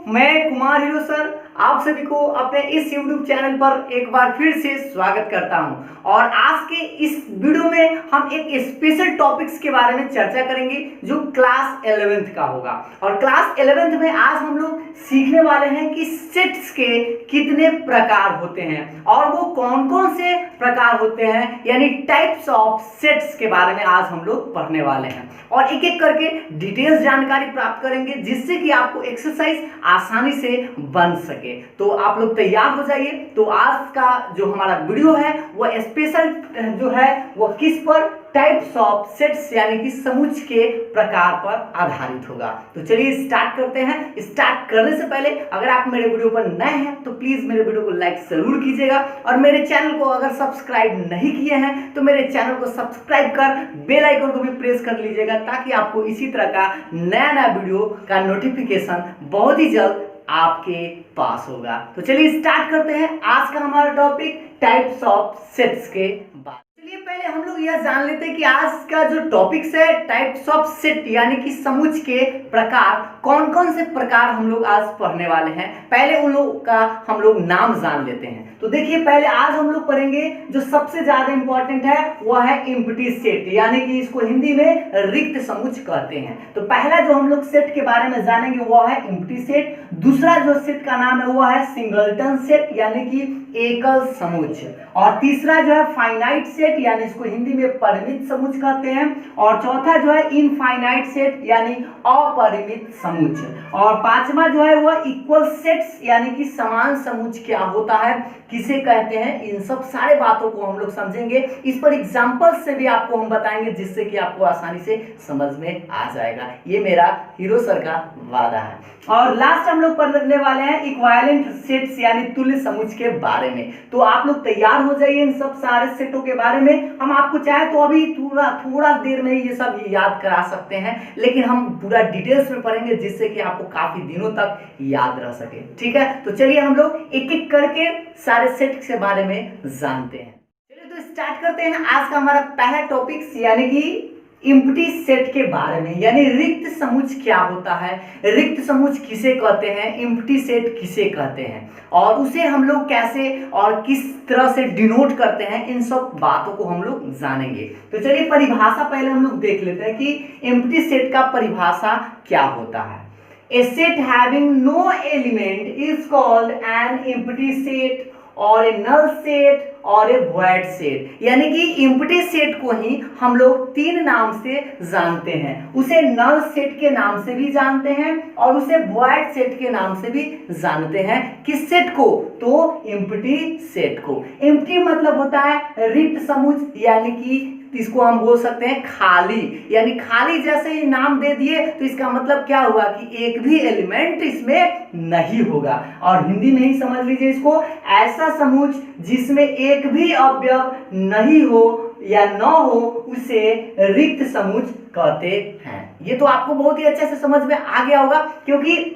मैं Kumar hero sir आप सभी को अपने इस YouTube चैनल पर एक बार फिर से स्वागत करता हूं। और आज के इस वीडियो में हम एक स्पेशल टॉपिक्स के बारे में चर्चा करेंगे जो क्लास 11th का होगा। और क्लास 11th में आज हम लोग सीखने वाले हैं कि सेट्स के कितने प्रकार होते हैं और वो कौन कौन से प्रकार होते हैं, यानी टाइप्स ऑफ सेट्स के बारे में आज हम लोग पढ़ने वाले हैं और एक एक करके डिटेल्स जानकारी प्राप्त करेंगे जिससे कि आपको एक्सरसाइज आसानी से बन सके। तो आप लोग तैयार हो जाइए। तो आज का जो हमारा वीडियो है वो स्पेशल जो है वो किस पर, टाइप्स ऑफ सेट्स यानी कि समुच्चय के प्रकार पर आधारित होगा। तो चलिए स्टार्ट करते हैं। स्टार्ट करने से पहले अगर आप मेरे वीडियो पर नए हैं तो प्लीज मेरे वीडियो को लाइक जरूर कीजिएगा और मेरे चैनल को अगर सब्सक्राइब नहीं किए हैं तो मेरे चैनल को सब्सक्राइब कर बेल आइकन को भी प्रेस कर लीजिएगा ताकि आपको इसी तरह का नया नया वीडियो का नोटिफिकेशन बहुत ही जल्द आपके पास होगा। तो चलिए स्टार्ट करते हैं आज का हमारा टॉपिक टाइप्स ऑफ सेट्स के बारे। चलिए पहले हम लोग यह जान लेते हैं कि आज का जो टॉपिक्स है टाइप्स ऑफ सेट यानी कि समुच्चय के प्रकार, कौन कौन से प्रकार हम लोग आज पढ़ने वाले हैं। पहले उन लोग का हम लोग नाम जान लेते हैं। तो देखिए पहले आज हम लोग पढ़ेंगे जो सबसे ज्यादा इंपॉर्टेंट है वह है एम्प्टी सेट, यानी कि इसको हिंदी में रिक्त समुच्चय कहते हैं। तो पहला जो हम लोग सेट के बारे में जानेंगे वह है एम्प्टी सेट। दूसरा जो सेट का नाम है वह है सिंगलटन सेट यानी कि एकल समुच्चय। और तीसरा जो है फाइनाइट सेट यानी इसको हिंदी में परिमित समुच्चय कहते हैं। और चौथा जो है इनफाइनाइट सेट यानी अपरिमित समुच्चय। और पांचवा जो है वह इक्वल सेट्स यानी कि समान समुच्चय क्या होता है, किसे कहते हैं, इन सब सारे बातों को हम लोग समझेंगे। इस पर एग्जांपल से भी आपको हम बताएंगे जिससे कि आपको आसानी से समझ में आ जाएगा। ये मेरा हीरो सर का वादा है। और लास्ट हम लोग पढ़ने वाले हैं इक्विवेलेंट सेट्स यानी तुल्य समुच्चय के बारे में। तो आप लोग तैयार हो जाइए इन सब सारे सेटों के बारे में। हम आपको चाहे तो अभी थोड़ा देर में ये सब याद करा सकते हैं, लेकिन हम पूरा डिटेल्स में पढ़ेंगे जिससे कि आपको काफी दिनों तक याद रह सके। ठीक है, तो चलिए हम लोग एक एक करके सारे सेट के बारे में जानते हैं। चलिए तो स्टार्ट करते हैं आज का हमारा पहला टॉपिक यानी कि एम्प्टी सेट के बारे में, यानी रिक्त समुच्चय क्या होता है, रिक्त समुच्चय किसे कहते हैं, एम्प्टी सेट किसे कहते हैं और उसे हम लोग कैसे और किस तरह से डिनोट करते हैं, इन सब बातों को हम लोग जानेंगे। तो चलिए परिभाषा पहले हम लोग देख लेते हैं कि एम्प्टी सेट का परिभाषा क्या होता है। A set having no element is called an empty set और a null set और a void set। यानी कि एम्प्टी सेट को ही हम लोग तीन नाम से जानते हैं। उसे नल सेट के नाम से भी जानते हैं और उसे void सेट के नाम से भी जानते हैं। किस सेट को? तो एम्प्टी सेट को। एम्प्टी मतलब होता है रिक्त समुच्चय, यानी कि इसको हम बोल सकते हैं खाली, यानी खाली जैसे ही नाम दे दिए तो इसका मतलब क्या हुआ कि एक भी एलिमेंट इसमें नहीं होगा। और हिंदी में ही समझ लीजिए इसको, ऐसा समुच्चय जिसमें एक भी अवयव नहीं हो या न हो उसे रिक्त समुच्चय कहते हैं। ये तो आपको बहुत ही अच्छे से समझ में आ गया होगा, क्योंकि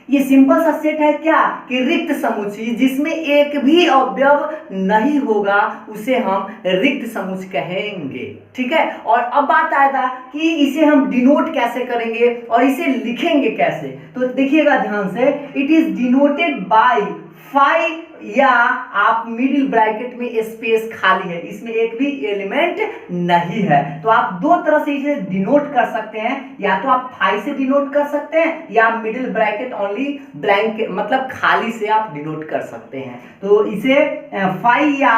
ये सिंपल सा सेट है क्या कि रिक्त समुच्चय जिसमें एक भी अवयव नहीं होगा उसे हम रिक्त समुच्चय कहेंगे। ठीक है, और अब बात आएगा कि इसे हम डिनोट कैसे करेंगे और इसे लिखेंगे कैसे। तो देखिएगा ध्यान से, it is denoted by phi या आप मिडिल ब्रैकेट में स्पेस खाली है, इसमें एक भी एलिमेंट नहीं है। तो आप दो तरह से इसे डिनोट कर सकते हैं, या तो आप फाई से डिनोट कर सकते हैं या मिडिल ब्रैकेट ओनली ब्लैंक मतलब खाली से आप डिनोट कर सकते हैं। तो इसे फाई या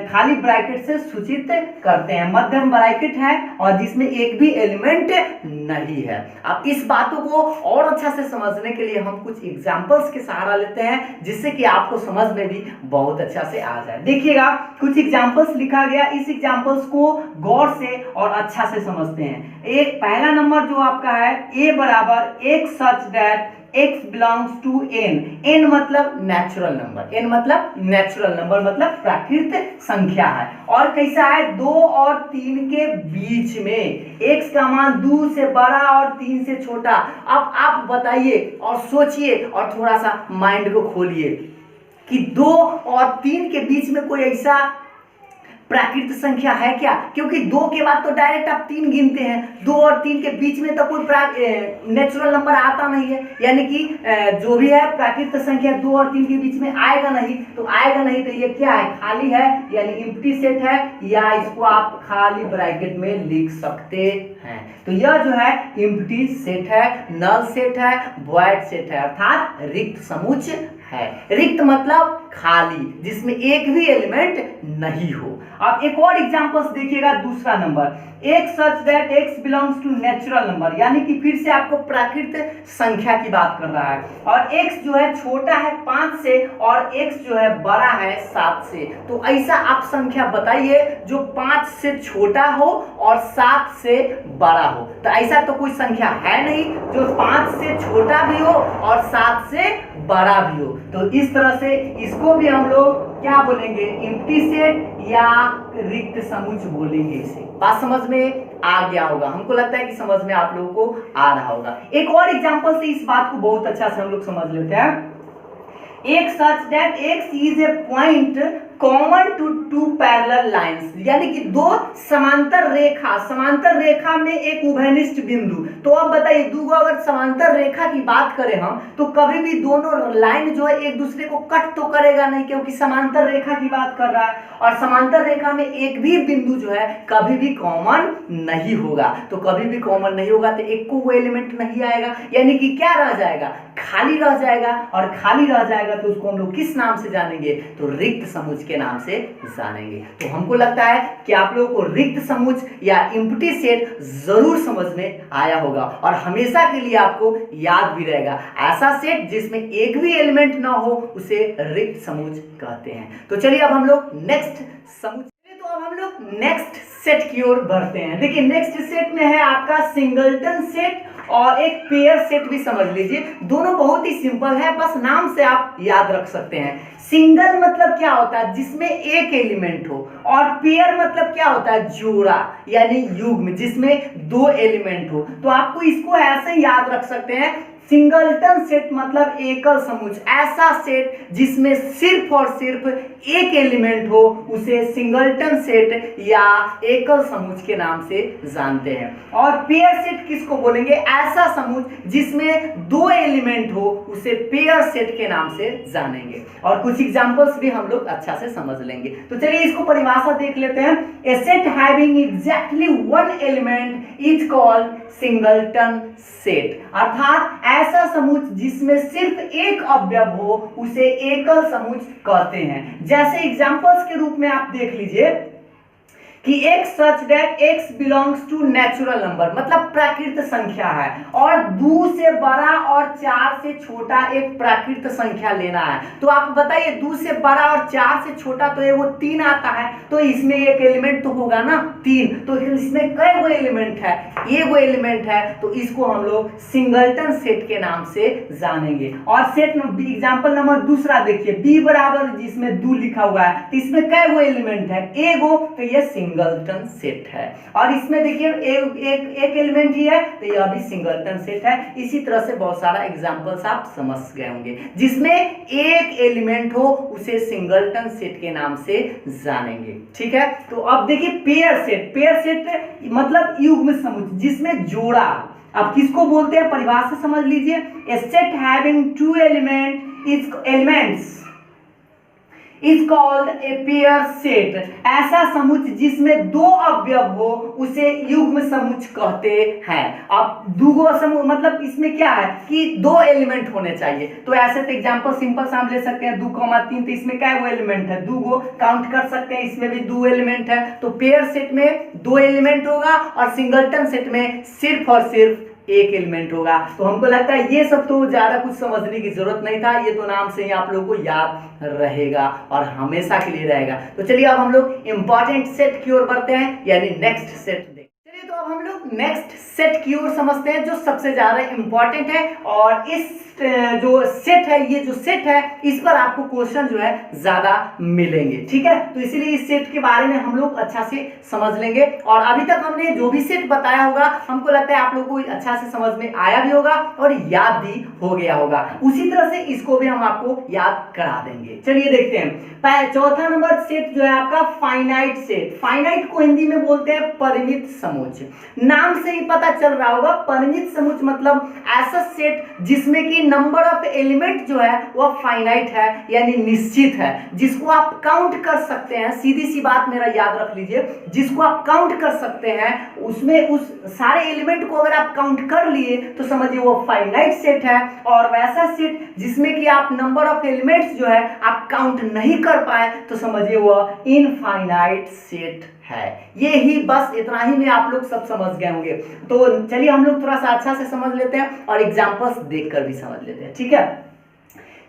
खाली ब्रैकेट से सूचित करते हैं। मध्यम ब्रैकेट है और जिसमें एक भी एलिमेंट नहीं है। अब इस बातों को और अच्छा से समझने के लिए हम कुछ एग्जांपल्स के सहारा लेते हैं जिससे कि आपको समझ में भी बहुत अच्छा से आ जाए। देखिएगा कुछ एग्जांपल्स लिखा गया, इस एग्जांपल्स को गौर से और अच्छा से समझते हैं। एक पहला नंबर जो आपका है, a बराबर x such that x belongs to n। n मतलब नेचुरल नंबर, n मतलब नेचुरल नंबर मतलब प्राकृत संख्या है। और कैसा है, 2 और 3 के बीच में, x का मान 2 से बड़ा और 3 से छोटा। अब आप बताइए और सोचिए और थोड़ा सा माइंड को खोलिए कि 2 और 3 के बीच में कोई ऐसा प्राकृत संख्या है क्या? क्योंकि 2 के बाद तो डायरेक्ट आप 3 गिनते हैं, 2 और 3 के बीच में तो कोई नेचुरल नंबर आता नहीं है, यानी कि जो भी है प्राकृत संख्या 2 और 3 के बीच में आएगा नहीं, तो आएगा नहीं तो ये क्या है? खाली है, यानी एम्प्टी सेट है, या इसको आप खाली ब्रैकेट में लिख सकते हैं। तो यह जो है एम्प्टी सेट है, नल सेट है, वॉइड सेट है, अर्थात रिक्त समुच्चय है। रिक्त मतलब खाली, जिसमें एक भी एलिमेंट नहीं हो। अब एक और एग्जांपल्स देखिएगा, दूसरा number, x such that x belongs to natural number, यानी कि फिर से आपको प्राकृत संख्या की बात कर रहा है, और x जो है छोटा है 5 से और x जो है बड़ा है 7 से। तो ऐसा आप संख्या बताइए जो 5 से छोटा हो और 7 से बड़ा हो। तो ऐसा तो कोई संख्या है नहीं जो 5 से छोटा भी हो और 7 से बड़ा भी हो। तो इस तरह से इसको भी हम लोग क्या बोलेंगे? एम्प्टी सेट या रिक्त समुच्चय बोलेंगे। इसे बात समझ में आ गया होगा, हमको लगता है कि समझ में आप लोगों को आ रहा होगा। एक और एग्जांपल से इस बात को बहुत अच्छा से हम लोग समझ लेते हैं। एक such that x is a point common to two parallel lines, यानी कि 2 समांतर रेखा में एक उभयनिष्ठ बिंदु। तो अब बताइए, दो अगर समांतर रेखा की बात करें हम, तो कभी भी दोनों लाइन जो है एक दूसरे को कट तो करेगा नहीं, क्योंकि समांतर रेखा की बात कर रहा है, और समांतर रेखा में एक भी बिंदु जो है कभी भी कॉमन नहीं होगा। तो कभी भी कॉमन नहीं होगा तो एक को एलिमेंट नहीं आएगा, यानी कि क्या रह जाएगा? खाली रह जाएगा, और खाली रह जाएगा तो उसको हम लोग किस नाम से जानेंगे? तो रिक्त समुच्चय के नाम से जानेंगे। तो हमको लगता है कि आप लोगों को रिक्त समुच्चय या एम्प्टी सेट जरूर समझ में आया होगा, और हमेशा के लिए आपको याद भी रहेगा, ऐसा सेट जिसमें एक भी एलिमेंट ना हो उसे रिक्त समुच्चय कहते हैं। तो चलिए अब हम लोग नेक्स्ट सेट की ओर बढ़ते हैं। देखिए, नेक्स्ट सेट में है आपका सिंगलटन सेट और एक पेयर सेट भी समझ लीजिए। दोनों बहुत ही सिंपल है, बस नाम से आप याद रख सकते हैं। सिंगल मतलब क्या होता है? जिसमें एक एलिमेंट हो, और पेयर मतलब क्या होता है? जोड़ा यानी युग्म, जिसमें 2 एलिमेंट हो। तो आपको इसको ऐसे याद रख सकते हैं, सिंगलटन सेट मतलब एकल समुच्चय, ऐसा सेट जिसमें सिर्फ और सिर्फ एक एलिमेंट हो उसे सिंगलटन सेट या एकल समुच्चय के नाम से जानते हैं। और पेयर सेट किसको बोलेंगे? ऐसा समुच्चय जिसमें 2 एलिमेंट हो उसे पेयर सेट के नाम से जानेंगे, और कुछ एग्जांपल्स भी हम लोग अच्छा से समझ लेंगे। तो चलिए इसको परिभाषा देख लेते हैं। A set having exactly 1 element is called singleton set, अर्थात ऐसा समुच्चय जिसमें सिर्फ एक अवयव हो उसे एकल समुच्चय कहते हैं। जैसे एग्जांपल्स के रूप में आप देख लीजिए कि x such that x belongs to natural number, मतलब प्राकृत संख्या है, और 2 से बड़ा और 4 से छोटा एक प्राकृत संख्या लेना है। तो आप बताइए, 2 से बड़ा और 4 से छोटा तो ये वो 3 आता है, तो इसमें एक एलिमेंट तो होगा ना 3, तो इसमें कई वो एलिमेंट है? एक वो एलिमेंट है, तो इसको हम लोग सिंगलटन सेट के नाम से जानेंगे। और सेट एग्जांपल नंबर दूसरा देखिए, b बराबर जिसमें 2 लिखा हुआ है, तो इसमें कई वो एलिमेंट है? एक हो, तो ये सिंगलटन सेट है। और इसमें देखिए एक एलिमेंट ही है, तो यह भी सिंगलटन सेट है। इसी तरह से बहुत सारा एग्जांपल्स आप समझ गए होंगे, जिसमें एक एलिमेंट हो उसे सिंगलटन सेट के नाम से जानेंगे। ठीक है, तो अब देखिए पेयर सेट मतलब युग्म समुच्चय जिसमें जोड़ा। अब किसको बोलते हैं? परिभाषा समझ लीजिए। A set having 2 elements is called a pair set, ऐसा समुच्चय जिसमें 2 अवयव हो उसे युग्म समुच्चय कहते हैं। अब दूगो समुच्चय मतलब इसमें क्या है कि 2 एलिमेंट होने चाहिए। तो ऐसे तो एग्जांपल सिंपल से हम ले सकते हैं, 2, 3, तो इसमें क्या वो एलिमेंट है? 2 काउंट कर सकते हैं, इसमें भी 2 एलिमेंट है। तो पेयर सेट में 2 एलिमेंट होगा, और सिंगलटन सेट में सिर्फ और सिर्फ एक एलिमेंट होगा। तो हमको लगता है ये सब तो ज्यादा कुछ समझने की जरूरत नहीं था, ये तो नाम से ही आप लोगों को याद रहेगा और हमेशा के लिए रहेगा। तो चलिए अब हम लोग इंपॉर्टेंट सेट की ओर बढ़ते हैं, यानी नेक्स्ट सेट। तो अब हम लोग नेक्स्ट सेट की ओर समझते हैं जो सबसे ज्यादा इंपॉर्टेंट है, और इस जो सेट है, ये जो सेट है इस पर आपको क्वेश्चन जो है ज्यादा मिलेंगे। ठीक है, तो इसीलिए इस सेट के बारे में हम लोग अच्छा से समझ लेंगे। और अभी तक हमने जो भी सेट बताया होगा हमको लगता है आप लोगों को अच्छा से समझ में आया भी होगा और याद भी हो गया होगा। उसी तरह से इसको भी हम आपको याद करा देंगे। चलिए देखते हैं। चौथा नंबर सेट जो है आपका फाइनाइट सेट। फाइनाइट को हिंदी में बोलते हैं परिमित समुच्चय। नाम से ही पता चल रहा होगा, परिमित समुच्चय मतलब ऐसा सेट जिसमें कि नंबर ऑफ एलिमेंट जो है वह फाइनाइट है, यानी निश्चित है, जिसको आप काउंट कर सकते हैं। सीधी सी बात मेरा याद रख लीजिए, जिसको आप काउंट कर सकते हैं, उसमें उस सारे एलिमेंट को अगर आप काउंट कर लिए तो समझिए वो फाइनाइट सेट है। और वैसा सेट जिसमें कि आप नंबर ऑफ एलिमेंट्स जो है आप काउंट नहीं कर पाए तो समझिए वह इनफाइनाइट सेट है। ये ही, बस इतना ही में आप लोग सब समझ गए होंगे। तो चलिए हम लोग थोड़ा सा अच्छा से समझ लेते हैं और एग्जांपल्स देखकर भी समझ लेते हैं। ठीक है,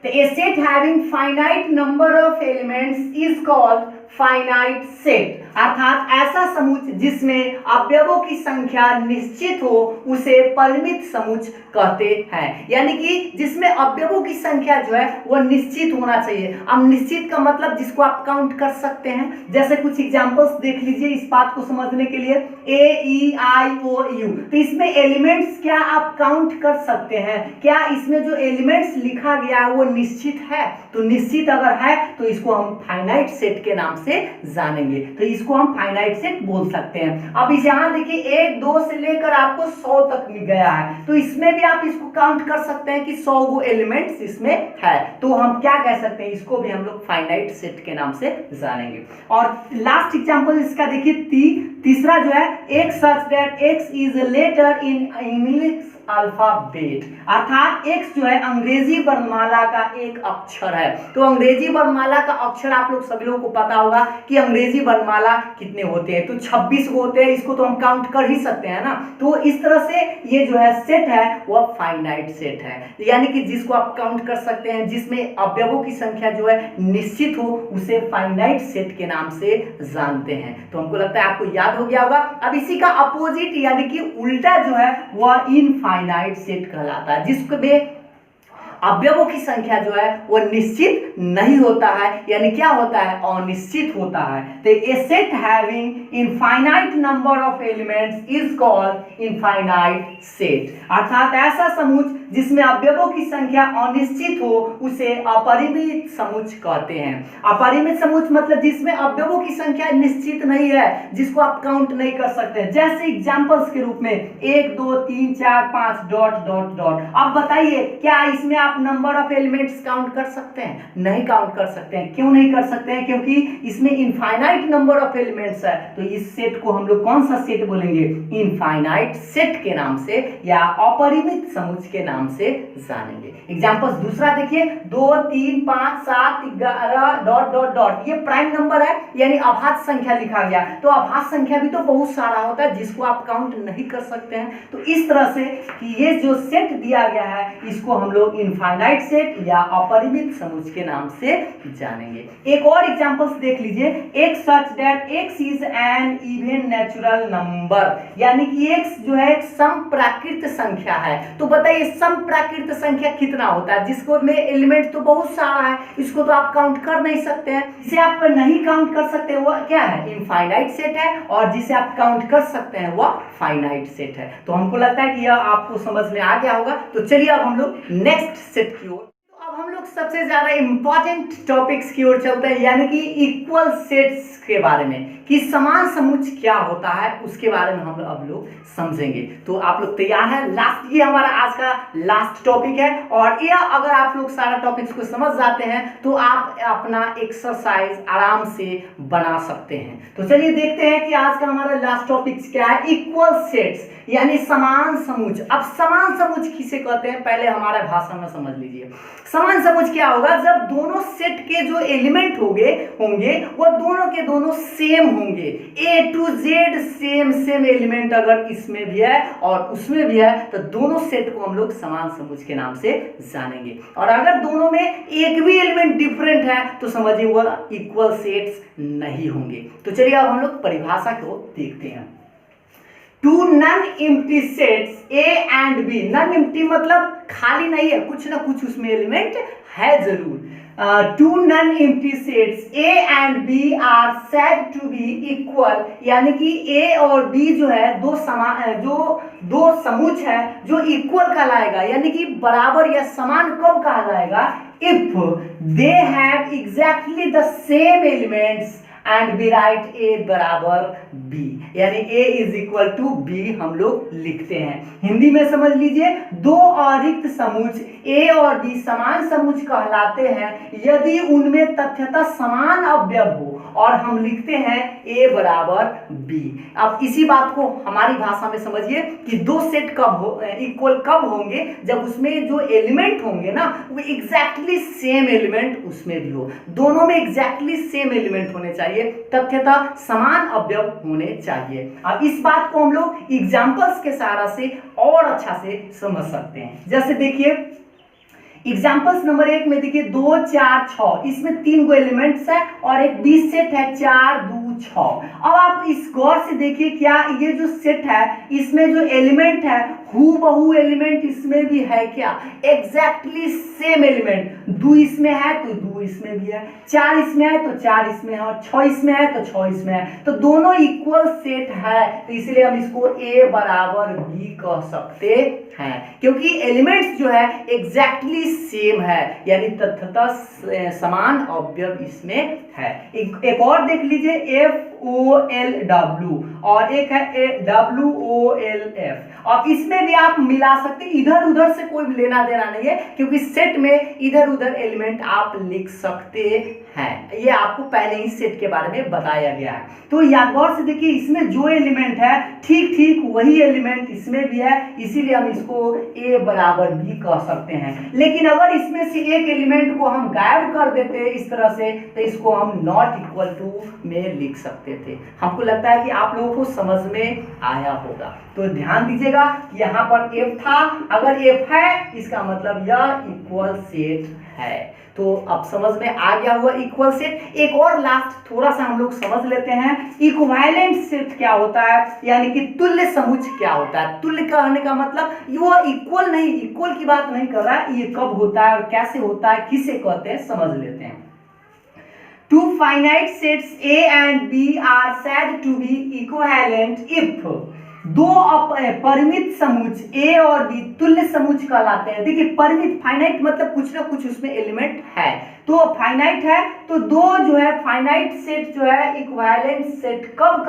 तो a set having finite number of elements is called finite set, अर्थात ऐसा समुच्चय जिसमें अवयवों की संख्या निश्चित हो उसे परिमित समुच्चय कहते हैं। यानी कि जिसमें अवयवों की संख्या जो है वह निश्चित होना चाहिए। अब निश्चित का मतलब जिसको आप काउंट कर सकते हैं। जैसे कुछ एग्जांपल्स देख लीजिए इस बात को समझने के लिए। ए ई आई ओ यू, तो इसमें एलिमेंट्स क्या आप काउंट कर सकते हैं? क्या इसमें जो एलिमेंट्स लिखा गया है वो निश्चित है? तो निश्चित अगर है तो इसको हम फाइनाइट सेट के नाम से जानेंगे। तो इसको हम फाइनाइट सेट बोल सकते हैं। अब इस यहां देखिए 1 2 से लेकर आपको 100 तक गया है, तो इसमें भी आप इसको काउंट कर सकते हैं कि 100 गो एलिमेंट्स इसमें है। तो हम क्या कह सकते हैं, इसको भी हम लोग फाइनाइट सेट के नाम से जानेंगे। और लास्ट एग्जांपल इसका देखिए, तीसरा जो है, एक such that x is a letter in English alphabet, अर्थात x जो है अंग्रेजी वर्णमाला का एक अक्षर है। तो अंग्रेजी वर्णमाला का अक्षर आप लोग सभी लोगों को पता होगा कि अंग्रेजी वर्णमाला कितने होते हैं, तो 26 को होते हैं। इसको तो हम काउंट कर ही सकते हैं ना। तो इस तरह से ये जो है सेट है वह फाइनाइट सेट है, यानी कि जिसको आप काउंट कर सकते हैं, जिसमें अवयवों की संख्या जो है निश्चित हो उसे फाइनाइट सेट के नाम से जानते हैं। तो हमको लगता है आपको याद हो गया होगा। अब इसी का अपोजिट यानी कि उल्टा जो है वह इनफाइनाइट सेट कहलाता है, जिसमें अवयवों की संख्या जो है वो निश्चित नहीं होता है, यानी क्या होता है, अनिश्चित होता है। तो a set having infinite number of elements is called infinite set, अर्थात ऐसा समुच्चय जिसमें अवयवों की संख्या अनिश्चित हो उसे अपरिमित समुच्चय कहते हैं। अपरिमित समुच्चय मतलब जिसमें अवयवों की संख्या निश्चित नहीं है, जिसको आप काउंट नहीं कर सकते। जैसे एग्जांपल्स के रूप में 1 2 3 4 5 डॉट डॉट डॉट। अब बताइए क्या इसमें आप नंबर ऑफ एलिमेंट्स काउंट कर सकते हैं? नहीं काउंट कर सकते हैं। क्यों नहीं कर सकते हैं? क्योंकि इसमें इनफाइनाइट नंबर ऑफ एलिमेंट्स है। तो इस सेट को हम लोग कौन सा सेट बोलेंगे? इनफाइनाइट सेट के नाम से या अपरिमित समुच्चय के नाम से जानेंगे। एग्जांपल्स दूसरा देखिए, 2 3 5 7 11 डॉट डॉट डॉट। ये प्राइम नंबर है, यानी अभाज्य संख्या लिखा गया। तो अभाज्य संख्या भी तो बहुत सारा होता है जिसको आप काउंट नहीं कर सकते हैं। तो इस तरह से कि ये जो सेट दिया गया है इसको हम लोग इनफाइनाइट सेट या अपरिमित समुच्चय के नाम से जानेंगे। एक और एग्जांपल्स देख लीजिए, x such that x is an even natural number, यानी कि x जो है एक समप्राकृत संख्या है। तो बताइए समप्राकृत संख्या कितना होता है? जिसको में एलिमेंट तो बहुत सारा है, इसको तो आप काउंट कर नहीं सकते हैं। जिसे आप नहीं काउंट कर सकते वो क्या है? इनफाइनाइट सेट है। और जिसे आप काउंट कर सकते हैं वह फाइनाइट सेट है। तो हमको लगता है कि यह आपको समझ में आ गया होगा। तो चलिए अब हम लोग नेक्स्ट सेट की ओर, तो अब हम लोग सबसे ज्यादा इंपॉर्टेंट टॉपिक्स की ओर चलते हैं, यानी कि इक्वल सेट्स के बारे में, कि समान समुच्चय क्या होता है उसके बारे में हम अब लोग समझेंगे। तो आप लोग तैयार हैं? लास्ट, ये हमारा आज का लास्ट टॉपिक है। और यह अगर आप लोग सारा टॉपिक्स को समझ जाते हैं तो आप अपना एक्सरसाइज आराम से बना सकते हैं। तो चलिए देखते हैं कि आज का हमारा लास्ट टॉपिक क्या है। इक्वल सेट्स यानी समान समुच्चय। अब समान समुच्चय किसे कहते हैं पहले हमारे भाषा में समझ लीजिए। समान समुच्चय क्या होगा? जब दोनों सेट के जो एलिमेंट होंगे वो दोनों के दोनों सेम होंगे, ए टू जेड सेम एलिमेंट अगर इसमें भी है और उसमें भी है तो दोनों सेट को हम लोग समान समुच्चय के नाम से जानेंगे। और अगर दोनों में एक भी एलिमेंट डिफरेंट है तो समझिए वो इक्वल सेट्स नहीं होंगे। तो चलिए अब हम लोग परिभाषा को देखते हैं। Two non empty sets A and B. Non empty मतलब खाली नहीं है, कुछ ना कुछ उसमें एलिमेंट है जरूर। Two non empty sets A and B are said to be equal, यानी कि ए और बी जो है दो समुच है जो इक्वल कहलाएगा, यानी कि बराबर या समान कब कहलाएगा, if they have exactly the same elements and we write A बराबर बी, यानी A is equal to B हम लोग लिखते हैं। हिंदी में समझ लीजिए, दो अरिक्त समुच ए और बी समान समुच कहलाते हैं यदि उनमें तथ्यतः समान अवयव हो, और हम लिखते हैं ए बराबर बी। अब इसी बात को हमारी भाषा में समझिए कि दो सेट कब इक्वल कब होंगे, जब उसमें जो एलिमेंट होंगे ना वो एग्जैक्टली सेम एलिमेंट उसमें भी हो, दोनों में एग्जैक्टली सेम एलिमेंट होने चाहिए, तथ्यतः समान अवयव होने चाहिए। अब इस बात को हम लोग एग्जांपल्स के सहारा से और अच्छा से समझ सकते हैं। जैसे देखिए एग्जाम्पल्स नंबर 1 में देखिए 2 4 6, इसमें 3 गो एलिमेंट्स है और एक 20 सेट है 4 2 6। अब आप इस गौर से देखिए क्या ये जो सेट है इसमें जो एलिमेंट है हूबहू एलिमेंट इसमें भी है क्या, एग्जैक्टली सेम एलिमेंट। 2 इसमें है तो 2 इसमें भी है, 4 इसमें है तो 4 इसमें है, और 6 इसमें है तो 6 इसमें है, तो दोनों इक्वल सेट है, तो इसलिए हम इसको ए बराबर बी कह सकते हैं, क्योंकि एलिमेंट्स जो है एग्जैक्टली सेम है, यानी तथ्यतः समान अवयव इसमें है। एक और देख लीजिए FOLW और एक है WOLF। अब इसमें भी आप मिला सकते, इधर उधर से कोई लेना देना नहीं है, क्योंकि सेट में इधर उधर एलिमेंट आप लिख सकते हैं, ये आपको पहले ही सेट के बारे में बताया गया है। तो या गौर से देखिए इसमें जो एलिमेंट है ठीक ठीक वही एलिमेंट इसमें भी है, इसीलिए हम इसको ए बराबर भी कह सकते हैं। लेकिन अगर इसमें से एक एलिमेंट को हम गायब कर देते इस तरह से, तो इसको हम नॉट इक्वल टू में लिख सकते थे। हमको लगता है कि आप लोगों को समझ में आया होगा, तो ध्यान दीजिएगा कि यहाँ पर एफ था, अगर एफ है इसका मतलब यह इक्वल सेट है। तो अब समझ में आ गया हुआ इक्वल सेट। एक और लास्ट थोड़ा सा हम लोग समझ लेते हैं, इक्विवेलेंट सेट क्या होता है, यानी कि तुल्य समुच्च क्या होता है। तुल्य कहने का मतलब वो इक्वल नहीं, इक्वल की बात नहीं कर रहा है, ये कब होता है और कैसे होता है, किसे कहते हैं, समझ लेते हैं। Two finite sets A and B are said to be equivalent if दो परिमित समुच्च A और B तुल्य समुच्च कहलाते हैं। देखिए परिमित, फाइनाइट मतलब कुछ ना कुछ उसमें एलिमेंट है, तो फाइनाइट है, तो दो जो है फाइनाइट सेट जो है इक्विवेलेंट सेट कब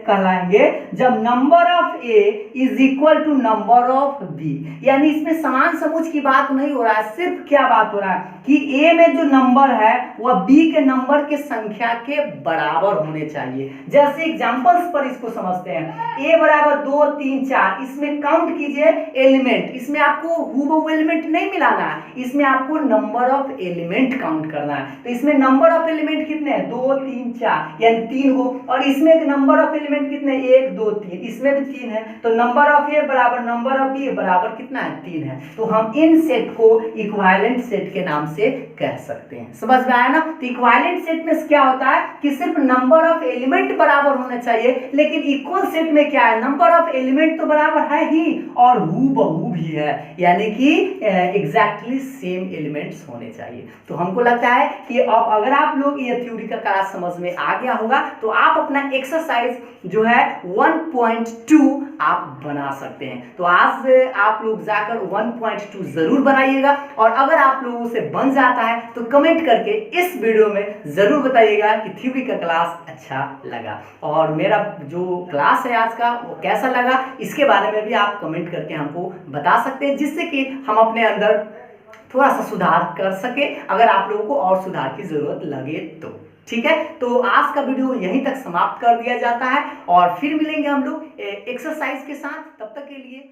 कहलाएंगे, जब number of A is equal to number of B। यानी इसमें समान समुच्च की बात नहीं हो रहा है, सिर्फ क्या बात हो रहा है कि A में जो नंबर है वह B के नंबर के संख्या के बराबर होने चाहिए। जैसे एग्जांपल्स पर इसको समझते हैं, A बराबर 2 3 4, इसमें काउंट कीजिए एलिमेंट, इसमें आपको हूबहू एलिमेंट नहीं मिलाना है, इसमें आपको नंबर ऑफ एलिमेंट काउंट करना है। तो इसमें नंबर ऑफ एलिमेंट कितने हैं, 2 3 4, यानी 3 गो, और इसमें एक नंबर ऑफ एलिमेंट कितने, 1 2 3, इसमें भी 3 है, तो नंबर ऑफ ए बराबर नंबर ऑफ बी बराबर कितना है, 3 है। तो हम इन सेट को इक्विवेलेंट सेट के नाम से कह सकते हैं। समझ में आया ना। तो इक्विवेलेंट सेट में क्या होता है कि सिर्फ नंबर ऑफ एलिमेंट बराबर होने चाहिए, लेकिन इक्वल सेट में क्या है, नंबर ऑफ एलिमेंट तो बराबर है ही और हूबहू भी है, यानी कि एग्जैक्टली सेम एलिमेंट्स होने चाहिए। तो हमको लगता है कि अब अगर आप लोग ये थ्योरी का क्लास समझ में आ गया होगा, तो आप अपना एक्सरसाइज जो है 1.2 आप बना सकते हैं। तो आज आप लोग जाकर 1.2 जरूर बनाइएगा, और अगर आप लोगों से बन जाता है तो कमेंट करके इस वीडियो में जरूर बताइएगा कि थ्योरी का क्लास अच्छा लगा, और मेरा जो क्लास है आज का वो कैसा लगा, इसके बारे में भी आप कमेंट करके हमको बता सकते हैं, जिससे कि हम अपने अंदर थोड़ा सा सुधार कर सके, अगर आप लोगों को और सुधार की जरूरत लगे तो। ठीक है, तो आज का वीडियो यहीं तक समाप्त कर दिया जाता है, और फिर मिलेंगे हम लोग एक्सरसाइज के साथ। तब तक के लिए